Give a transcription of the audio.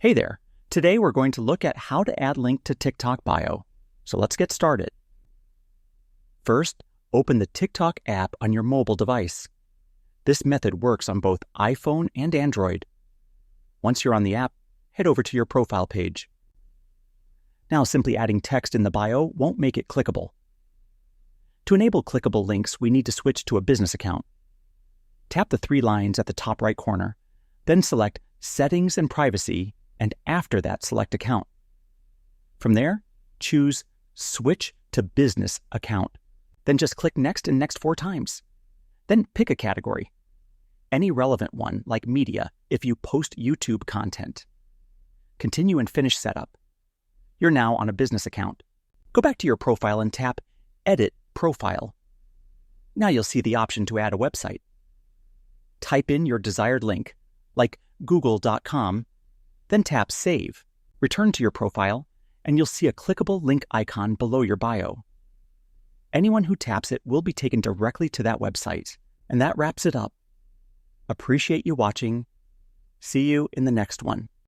Hey there. Today we're going to look at how to add link to TikTok bio. So let's get started. First, open the TikTok app on your mobile device. This method works on both iPhone and Android. Once you're on the app, head over to your profile page. Now, simply adding text in the bio won't make it clickable. To enable clickable links, we need to switch to a business account. Tap the three lines at the top right corner, then select Settings and Privacy, and after that, select Account. From there, choose Switch to Business Account. Then just click Next and Next 4 times. Then pick a category. Any relevant one, like media, if you post YouTube content. Continue and finish setup. You're now on a business account. Go back to your profile and tap Edit Profile. Now you'll see the option to add a website. Type in your desired link, like google.com, then tap Save. Return to your profile, and you'll see a clickable link icon below your bio. Anyone who taps it will be taken directly to that website, and that wraps it up. Appreciate you watching. See you in the next one.